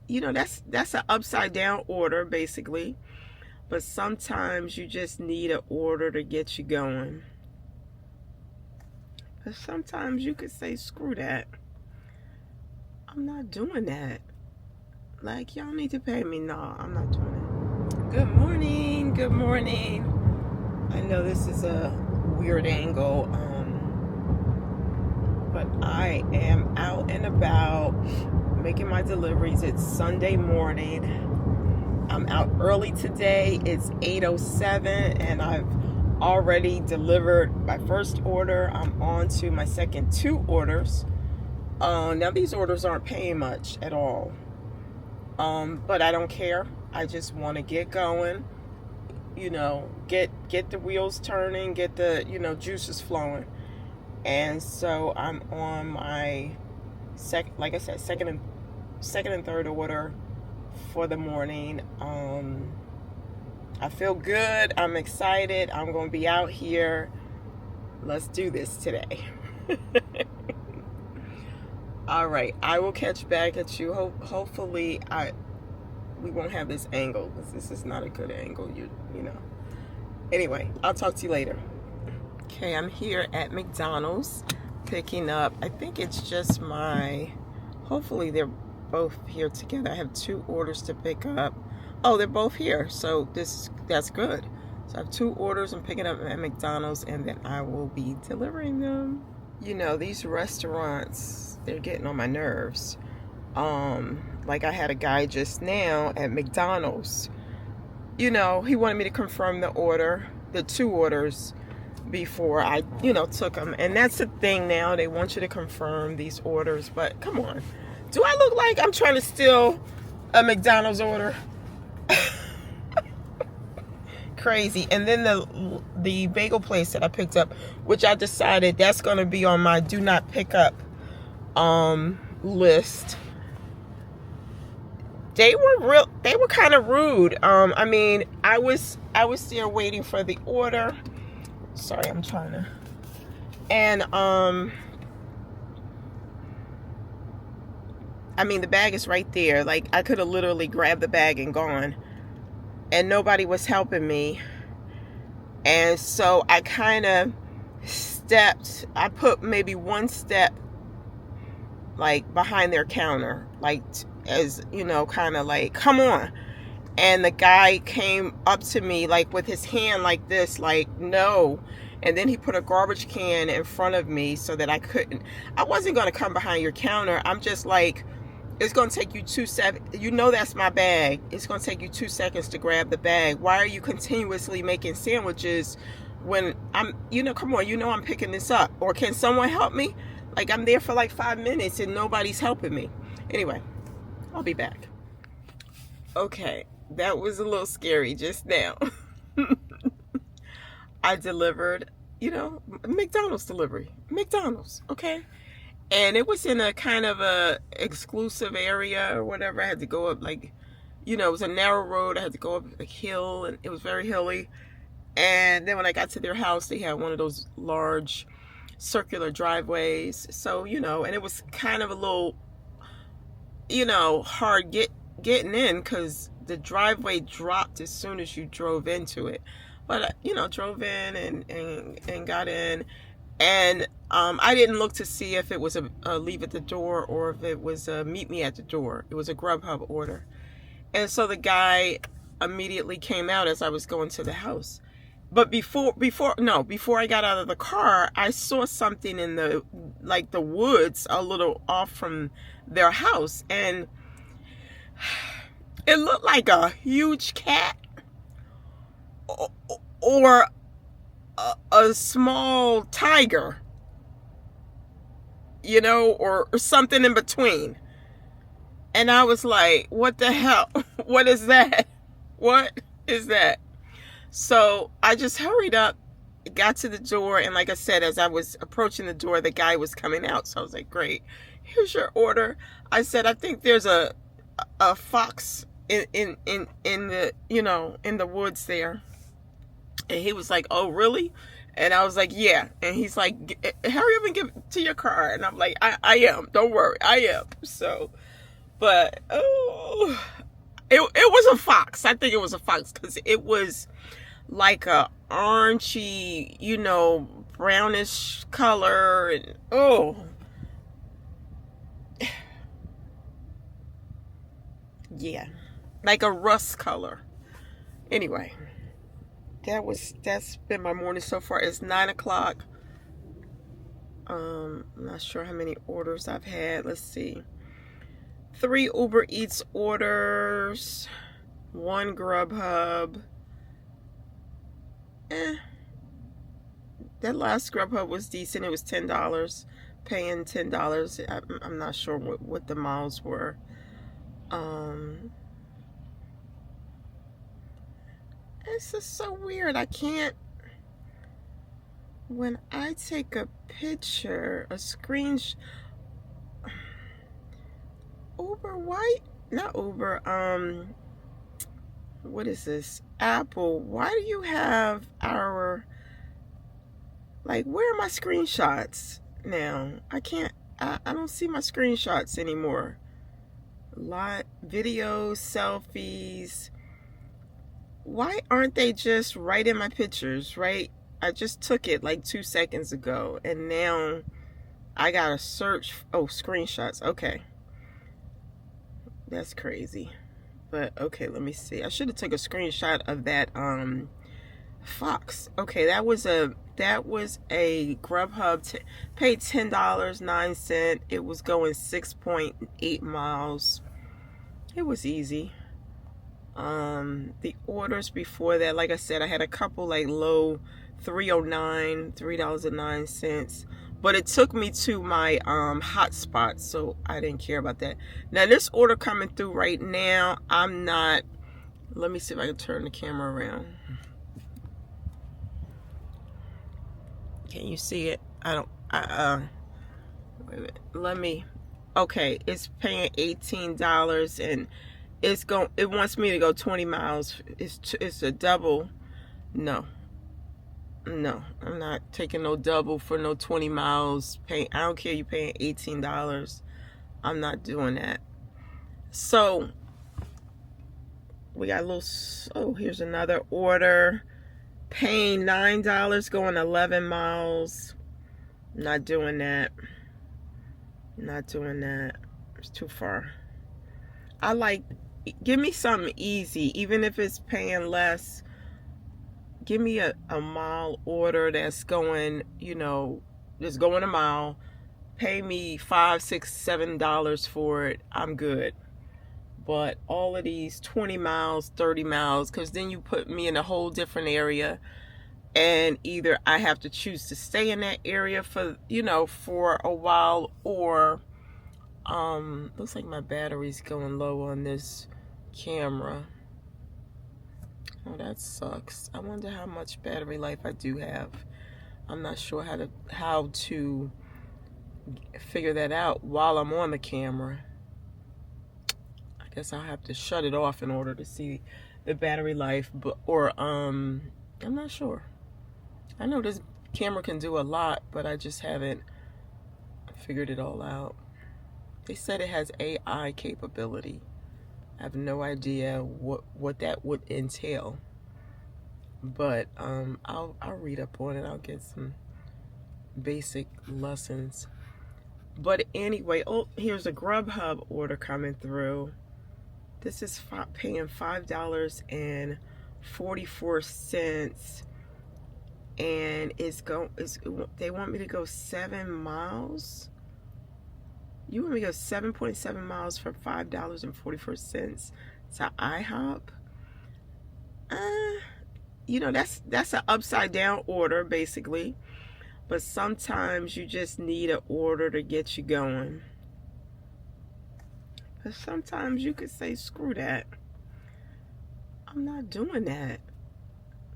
that's an upside down order basically. But sometimes you just need an order to get you going. But sometimes you could say, screw that. I'm not doing that. Like, y'all need to pay me. No, I'm not doing it. Good morning. Good morning. I know this is a weird angle, but I am out and about making my deliveries. It's Sunday morning. I'm out early today. It's 8:07 and I've already delivered my first order. I'm on to my second two orders. Now these orders aren't paying much at all. But I don't care. I just want to get going, get the wheels turning, get the, juices flowing. And so I'm on my second and third order for the morning. I feel good. I'm excited. I'm going to be out here. Let's do this today. All right. I will catch back at you. Hopefully we won't have this angle because this is not a good angle. You know. Anyway, I'll talk to you later. Okay, I'm here at McDonald's picking up. I think it's just hopefully they're both here together. I have two orders to pick up. Oh, they're both here. So that's good. So I have two orders I'm picking up at McDonald's and then I will be delivering them. These restaurants, they're getting on my nerves. Like I had a guy just now at McDonald's. He wanted me to confirm the two orders before I, took them. And that's the thing now. They want you to confirm these orders. But come on. Do I look like I'm trying to steal a McDonald's order? Crazy. And then the bagel place that I picked up, which I decided that's going to be on my do not pick up list. They were kind of rude. I was there waiting for the order. Sorry, I'm trying to. And the bag is right there. Like, I could have literally grabbed the bag and gone. And nobody was helping me. And so I kind of I put maybe one step, like, behind their counter. Like, as, kind of like, come on. And the guy came up to me, like, with his hand like this, like, no. And then he put a garbage can in front of me so that I wasn't going to come behind your counter. I'm just like, it's going to take you 2 seconds. That's my bag. It's going to take you 2 seconds to grab the bag. Why are you continuously making sandwiches when come on, I'm picking this up. Or can someone help me? Like, I'm there for like 5 minutes and nobody's helping me. Anyway, I'll be back. Okay, that was a little scary just now. I delivered, McDonald's delivery. McDonald's, okay? And it was in a kind of a exclusive area or whatever. I had to go up it was a narrow road. I had to go up a hill and it was very hilly. And then when I got to their house, they had one of those large circular driveways. So, and it was kind of a little, hard getting in because the driveway dropped as soon as you drove into it. But, drove in and got in. And I didn't look to see if it was a leave at the door or if it was a meet me at the door. It was a Grubhub order. And so the guy immediately came out as I was going to the house. But before I got out of the car, I saw something in the woods a little off from their house. And it looked like a huge cat or a small tiger, or something in between. And I was like, what the hell? What is that? What is that? So I just hurried up, got to the door. And like I said, as I was approaching the door, the guy was coming out. So I was like, great, here's your order. I said, I think there's a fox in the, in the woods there. And he was like, oh, really? And I was like, yeah. And he's like, hurry up and get to your car. And I'm like, I am. Don't worry. I am. So, but, it was a fox. I think it was a fox because it was like a orangey, you know, brownish color, and yeah, like a rust color. Anyway, that's been my morning so far. It's 9 o'clock. I'm not sure how many orders I've had. Let's see. 3 Uber Eats orders, 1 Grubhub. That last Grubhub was decent. It was $10. Paying $10. I'm not sure what the miles were. It's just so weird. I can't. When I take a picture, a screenshot. Uber, why? Not Uber. What is this? Apple. Why do you have our, like, where are my screenshots now? I can't, I don't see my screenshots anymore. Videos, selfies. Why aren't they just right in my pictures, right? I just took it like 2 seconds ago, and now I gotta search. Oh, screenshots. Okay. That's crazy. But okay, let me see. I should have took a screenshot of that fox. Okay, that was a Grubhub. Paid $10.09. It was going 6.8 miles. It was easy. The orders before that, like I said, I had a couple like low $3.09. But it took me to my hotspot, so I didn't care about that. Now this order coming through right now, I'm not. Let me see if I can turn the camera around. Can you see it? I don't. Wait a minute. Let me. Okay, it's paying $18, and it wants me to go 20 miles. It's a double. No, I'm not taking no double for no 20 miles. I don't care, you paying $18. I'm not doing that. So we got a little. Oh, here's another order. Paying $9, going 11 miles. Not doing that. Not doing that. It's too far. Give me something easy, even if it's paying less. Give me a mile order that's going, you know, just going a mile. Pay me $5, $6, $7 for it. I'm good. But all of these 20 miles, 30 miles, because then you put me in a whole different area, and either I have to choose to stay in that area for, you know, for a while, or looks like my battery's going low on this camera. Oh, that sucks. I wonder how much battery life I do have. I'm not sure how to figure that out while I'm on the camera. I guess I'll have to shut it off in order to see the battery life, I'm not sure. I know this camera can do a lot, but I just haven't figured it all out. They said it has AI capability. I have no idea what that would entail, but I'll read up on it. I'll get some basic lessons. But anyway, oh, here's a Grubhub order coming through. This is paying $5.44, and they want me to go 7 miles. You want me to go 7.7 miles for $5.44 to IHOP? You know, that's an upside down order basically. But sometimes you just need an order to get you going. But sometimes you could say, screw that. I'm not doing that.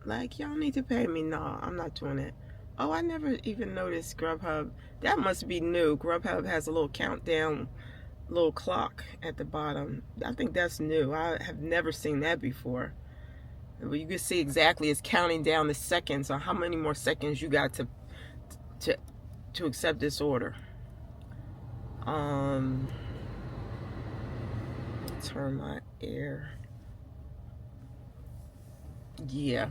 Like, y'all need to pay me. No, I'm not doing it. Oh, I never even noticed Grubhub. That must be new. Grubhub has a little countdown, little clock at the bottom. I think that's new. I have never seen that before. But you can see exactly, it's counting down the seconds on how many more seconds you got to accept this order. turn my air. Yeah.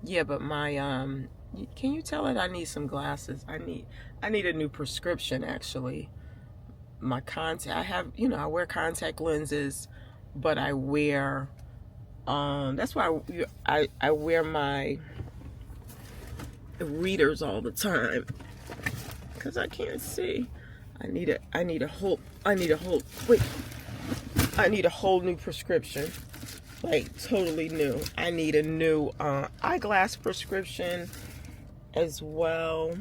Yeah, but my can you tell it I need some glasses? I need a new prescription actually. My contact, I have, I wear contact lenses, but I wear that's why I wear my readers all the time because I can't see. I need a whole wait. I need a whole new prescription. Like totally new. I need a new eyeglass prescription as well.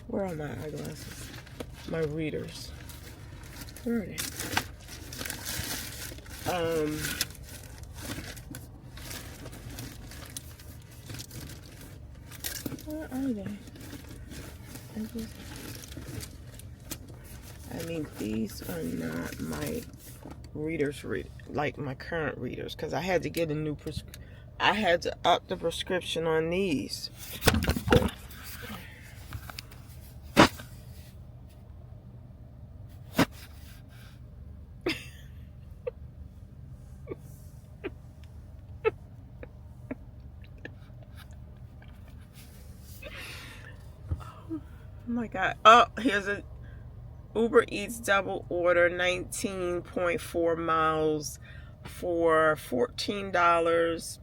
Where are my eyeglasses? My readers. Where are they? Where are they? I mean, these are not my readers, like my current readers, because I had to get a new I had to up the prescription on these. Oh my God. Oh, here's a Uber Eats double order, 19.4 miles for $14.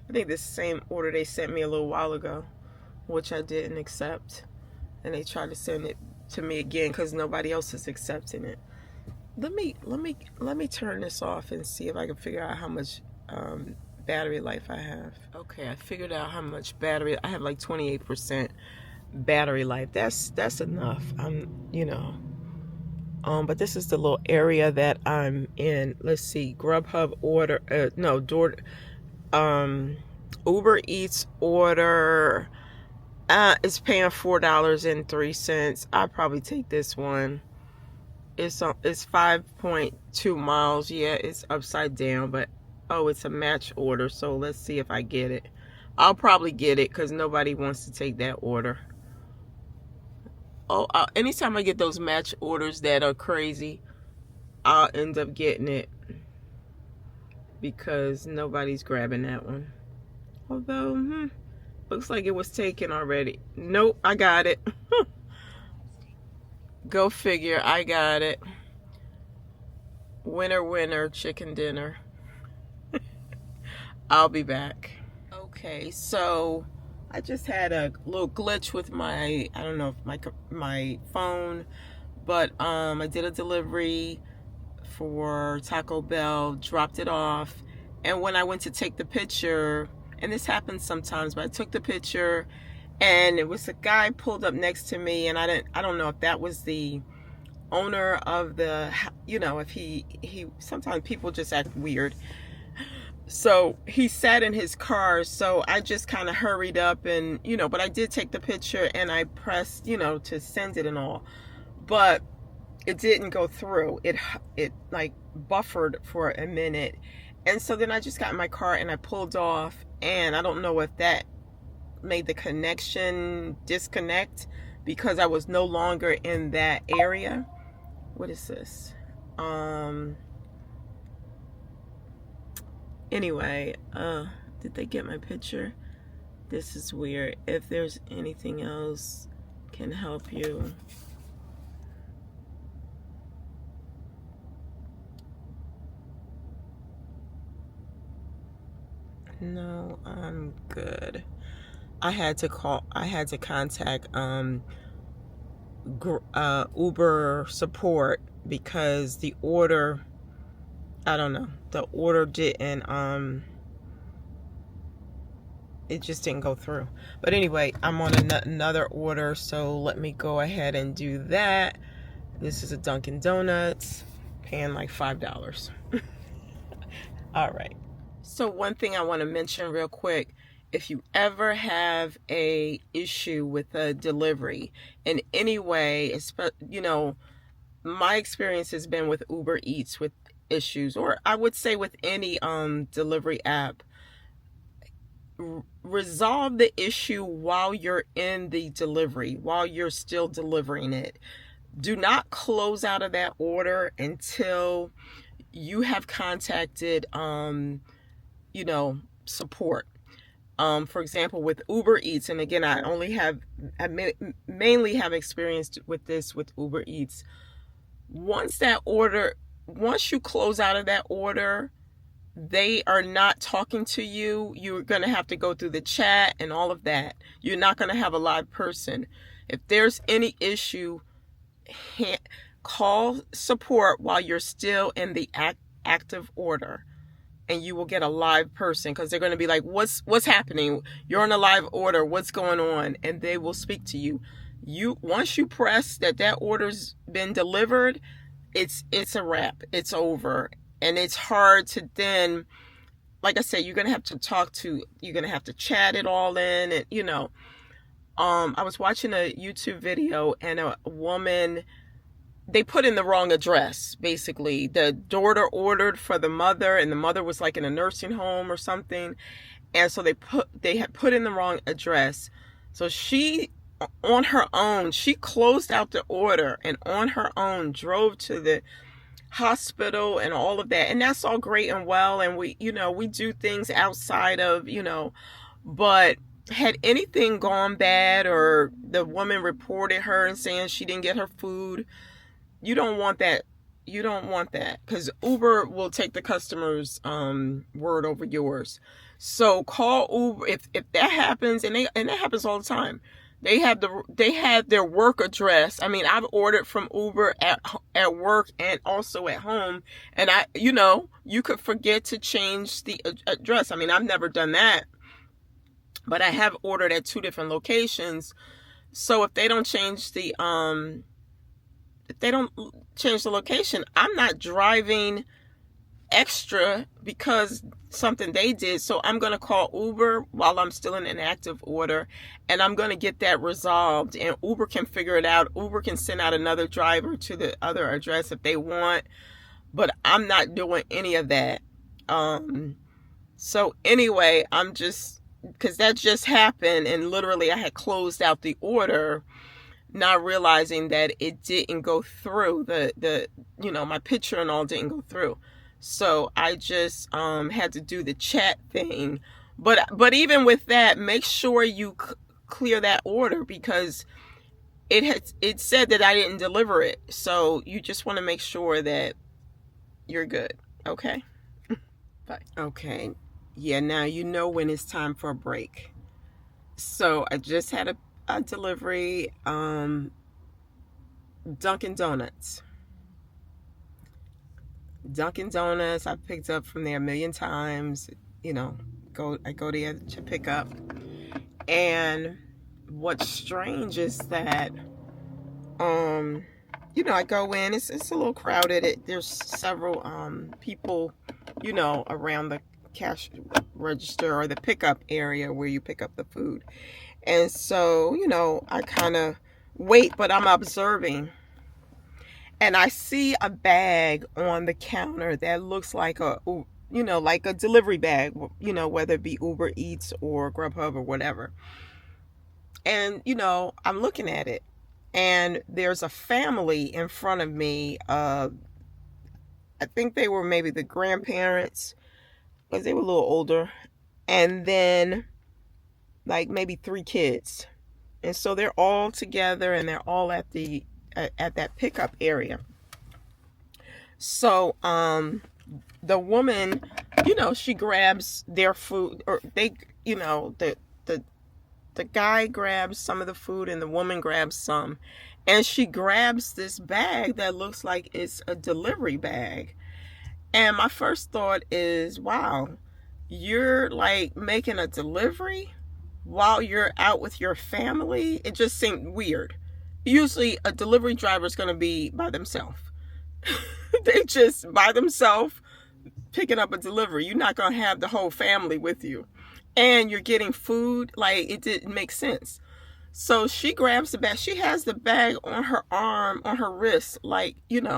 I think this same order they sent me a little while ago, which I didn't accept. And they tried to send it to me again because nobody else is accepting it. Let me turn this off and see if I can figure out how much battery life I have. Okay, I figured out how much battery I have. Like 28% battery life. That's enough. But this is the little area that I'm in. Let's see, Grubhub order, Uber Eats order. It's paying $4.03. I'll probably take this one. It's 5.2 miles. Yeah, it's upside down, but oh, it's a match order. So let's see if I get it. I'll probably get it because nobody wants to take that order. Oh, anytime I get those match orders that are crazy, I'll end up getting it because nobody's grabbing that one. Although, looks like it was taken already. Nope, I got it. Go figure, I got it. Winner, winner, chicken dinner. I'll be back. Okay, so I just had a little glitch with my, I don't know, my phone, but I did a delivery for Taco Bell, dropped it off, and when I went to take the picture, and this happens sometimes, but I took the picture, and it was a guy pulled up next to me, and I don't know if that was the owner of the, if he sometimes people just act weird. So he sat in his car, so I just kind of hurried up and, but I did take the picture and I pressed, to send it and all, but it didn't go through. It like buffered for a minute. And so then I just got in my car and I pulled off, and I don't know if that made the connection disconnect because I was no longer in that area. What is this? Anyway, did they get my picture? This is weird. If there's anything else can help you. No, I'm good. I had to contact Uber support because the order, I don't know, the order didn't it just didn't go through. But anyway, I'm on another order, so let me go ahead and do that. This is a Dunkin' Donuts, paying like $5. All right. So one thing I want to mention real quick, if you ever have a issue with a delivery in any way, my experience has been with Uber Eats with issues, or I would say with any delivery app, resolve the issue while you're in the delivery, while you're still delivering it. Do not close out of that order until you have contacted you know, support. For example, with Uber Eats, and again, mainly have experience with this with Uber Eats. Once once you close out of that order, they are not talking to you. You're going to have to go through the chat and all of that. You're not going to have a live person. If there's any issue, call support while you're still in the active order, and you will get a live person, because they're going to be like, what's happening? You're on a live order. What's going on? And they will speak to you. Once you press that order's been delivered, it's a wrap. It's over. And it's hard to then, like I said, you're going to have to chat it all in. And, I was watching a YouTube video, and a woman, they put in the wrong address. Basically, the daughter ordered for the mother, and the mother was like in a nursing home or something. And so they had put in the wrong address. So she, on her own, she closed out the order, and on her own drove to the hospital and all of that. And that's all great and well. And we do things outside of, but had anything gone bad, or the woman reported her and saying she didn't get her food, you don't want that. You don't want that, because Uber will take the customer's word over yours. So call Uber if that happens, and that happens all the time. They have their work address. I mean, I've ordered from Uber at work and also at home, and you could forget to change the address. I mean, I've never done that, but I have ordered at 2 different locations. So if they don't change the location, I'm not driving extra because something they did. So I'm going to call Uber while I'm still in an active order, and I'm going to get that resolved, and Uber can figure it out. Uber can send out another driver to the other address if they want, but I'm not doing any of that. So anyway, because that just happened, and literally I had closed out the order, not realizing that it didn't go through. My picture and all didn't go through. So I just had to do the chat thing. But even with that, make sure you clear that order, because it said that I didn't deliver it. So you just want to make sure that you're good. Okay? Bye. Okay. Yeah, now you know when it's time for a break. So I just had a delivery, Dunkin' Donuts. I've picked up from there a million times. I go there to pick up. And what's strange is that, I go in, it's a little crowded. There's several people, around the cash register or the pickup area where you pick up the food. And so, I kind of wait, but I'm observing. And I see a bag on the counter that looks like like a delivery bag, whether it be Uber Eats or Grubhub or whatever. And, I'm looking at it, and there's a family in front of me. I think they were maybe the grandparents, because they were a little older. And then like maybe 3 kids. And so they're all together, and they're all at that pickup area. So the woman, she grabs their food, or they, the guy grabs some of the food, and the woman grabs some, and she grabs this bag that looks like it's a delivery bag. And my first thought is, wow, you're like making a delivery while you're out with your family? It just seemed weird. Usually a delivery driver is going to be by themselves. They just by themselves picking up a delivery. You're not going to have the whole family with you. And you're getting food. Like, it didn't make sense. So she grabs the bag. She has the bag on her arm, on her wrist, like, they're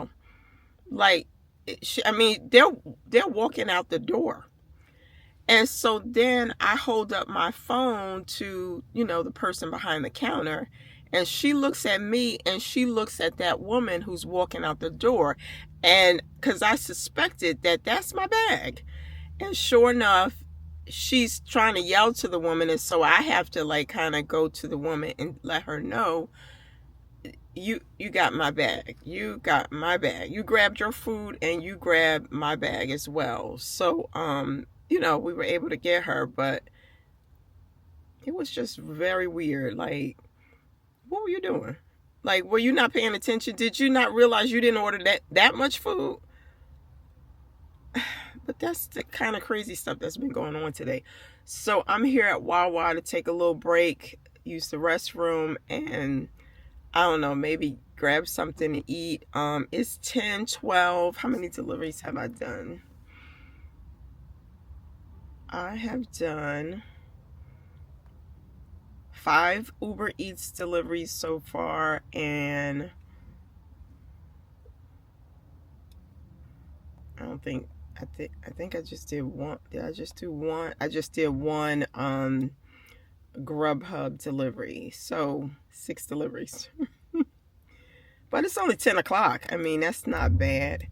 walking out the door. And so then I hold up my phone to, the person behind the counter, And she looks at me and she looks at that woman who's walking out the door. And because I suspected that that's my bag. And sure enough, she's trying to yell to the woman. And so I have to like kind of go to the woman and let her know, you got my bag. You got my bag. You grabbed your food and you grabbed my bag as well. So, we were able to get her, but it was just very weird. Like, what were you doing? Like, were you not paying attention? Did you not realize you didn't order that much food? But that's the kind of crazy stuff that's been going on today. So I'm here at Wawa to take a little break, use the restroom, and I don't know, maybe grab something to eat. It's 10:12. How many deliveries have I done? I have done 5 Uber Eats deliveries so far, and I think I just did one. Did I just do one? I just did one Grubhub delivery. So 6 deliveries. But it's only 10 o'clock. I mean, that's not bad.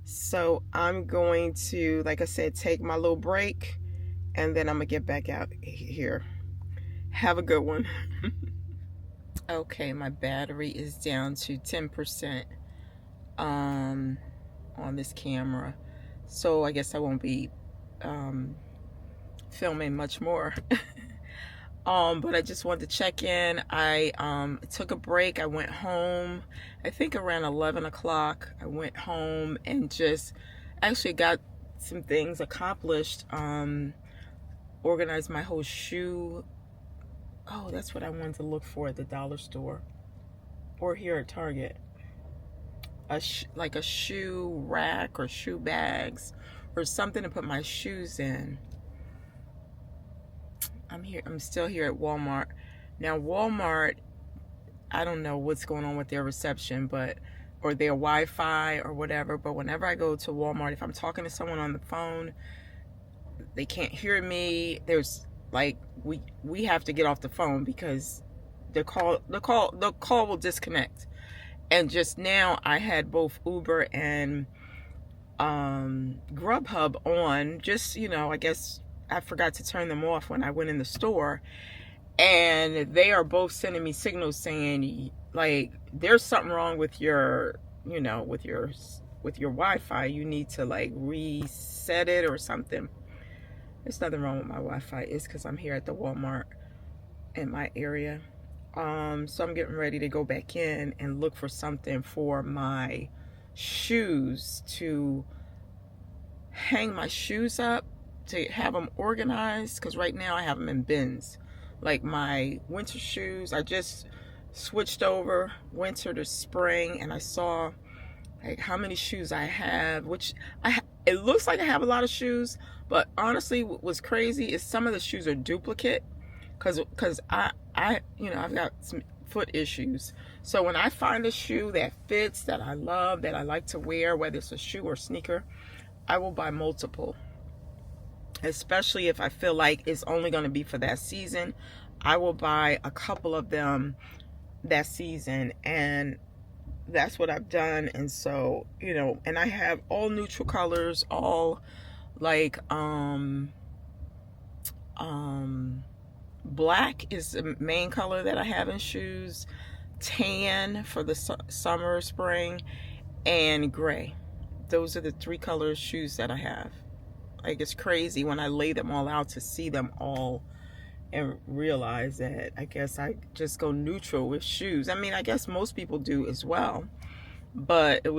So I'm going to, like I said, take my little break, and then I'm going to get back out here. Have a good one. Okay, my battery is down to 10% on this camera. So I guess I won't be filming much more. But I just wanted to check in. I took a break. I went home, I think around 11 o'clock. I went home and just actually got some things accomplished. Organized my whole shoe. Oh, that's what I wanted to look for at the dollar store or here at Target. Like a shoe rack or shoe bags or something to put my shoes in. I'm still here at Walmart. Now Walmart, I don't know what's going on with their reception, or their Wi-Fi or whatever, but whenever I go to Walmart, if I'm talking to someone on the phone, they can't hear me. There's like we have to get off the phone because the call will disconnect. And just now I had both Uber and Grubhub on. Just, I guess I forgot to turn them off when I went in the store, and they are both sending me signals saying like there's something wrong with your with your Wi-Fi. You need to like reset it or something. There's nothing wrong with my Wi-Fi. It's because I'm here at the Walmart in my area. So I'm getting ready to go back in and look for something for my shoes, to hang my shoes up, to have them organized, because right now I have them in bins. Like my winter shoes, I just switched over winter to spring, and I saw like how many shoes I have, which it looks like I have a lot of shoes, but honestly what's crazy is some of the shoes are duplicate, because I've got some foot issues. So when I find a shoe that fits, that I love, that I like to wear, whether it's a shoe or sneaker, I will buy multiple. Especially if I feel like it's only going to be for that season, I will buy a couple of them that season, and that's what I've done. And so, and I have all neutral colors, all like black is the main color that I have in shoes, tan for the summer, spring, and gray. Those are the 3 colors shoes that I have. Like, it's crazy when I lay them all out to see them all and realize that I guess I just go neutral with shoes. I mean, I guess most people do as well, but it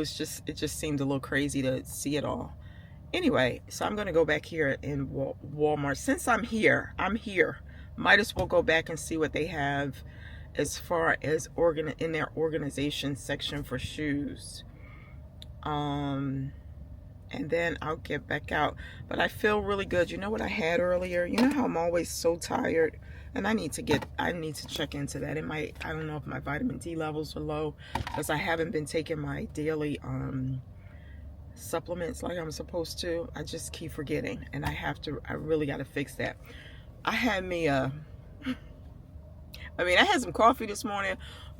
just seemed a little crazy to see it all. Anyway, so I'm going to go back here in Walmart. Since I'm here. Might as well go back and see what they have as far as in their organization section for shoes. And then I'll get back out. But I feel really good. You know what I had earlier? You know how I'm always so tired? And I need to check into that. I don't know if my vitamin D levels are low, because I haven't been taking my daily supplements like I'm supposed to. I just keep forgetting, and I really got to fix that. I had me I mean, I had some coffee this morning,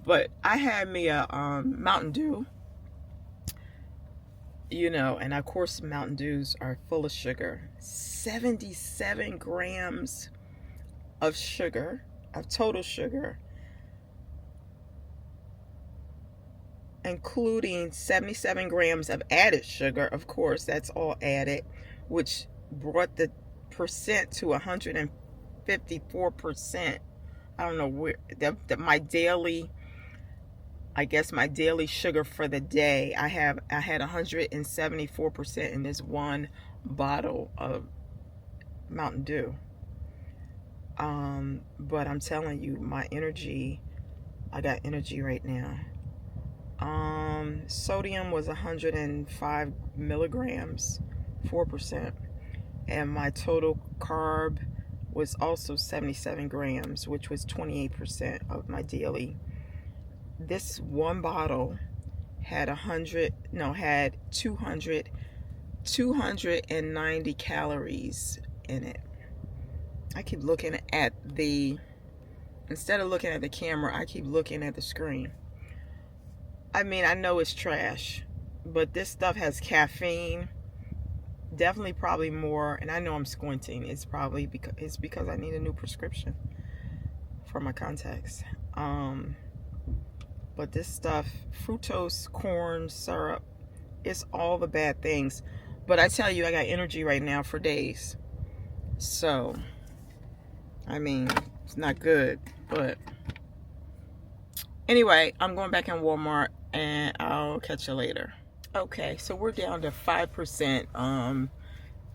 but I had me a Mountain Dew, you know, and of course Mountain Dews are full of sugar. 77 grams of sugar, of total sugar, including 77 grams of added sugar. Of course, that's all added, which brought the percent to 154%. I don't know where my daily, I guess my daily sugar for the day, I had 174% in this one bottle of Mountain Dew. But I'm telling you, my energy, I got energy right now. Sodium was 105 milligrams, 4%. And my total carb was also 77 grams, which was 28% of my daily. This one bottle had 290 calories in it. I keep looking at instead of looking at the camera, I keep looking at the screen. I mean, I know it's trash, but this stuff has caffeine, definitely probably more, and I know I'm squinting. It's probably because I need a new prescription for my contacts. But this stuff, fructose, corn syrup, it's all the bad things. But I tell you, I got energy right now for days. So, I mean, it's not good, but anyway, I'm going back in Walmart and I'll catch you later. Okay, so we're down to 5%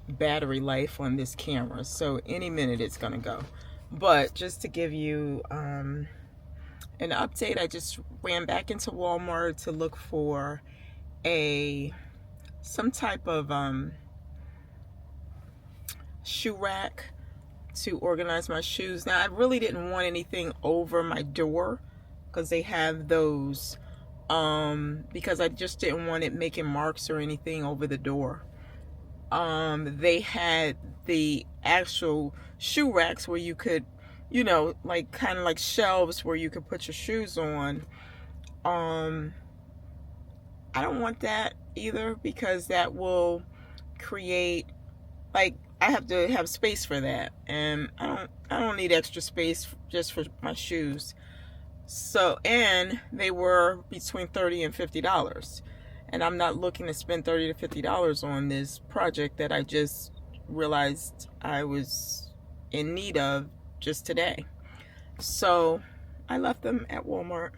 battery life on this camera, so any minute it's gonna go. But just to give you an update, I just ran back into Walmart to look for some type of shoe rack to organize my shoes. Now, I really didn't want anything over my door because they have those, because I just didn't want it making marks or anything over the door. They had the actual shoe racks where you could, you know, like kind of like shelves where you could put your shoes on. I don't want that either, because that will create, like, I have to have space for that, and I don't need extra space just for my shoes. So, and they were between $30 and $50, and I'm not looking to spend $30 to $50 on this project that I just realized I was in need of just today. So I left them at Walmart.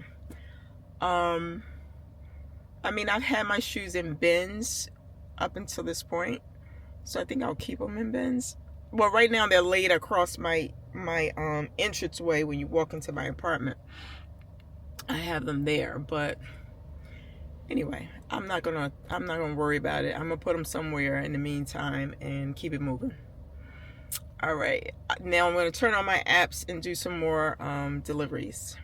I mean, I've had my shoes in bins up until this point, so I think I'll keep them in bins. Well, right now they're laid across my entranceway when you walk into my apartment. I have them there, but anyway, I'm not gonna worry about it. I'm gonna put them somewhere in the meantime and keep it moving. All right, now I'm gonna turn on my apps and do some more deliveries.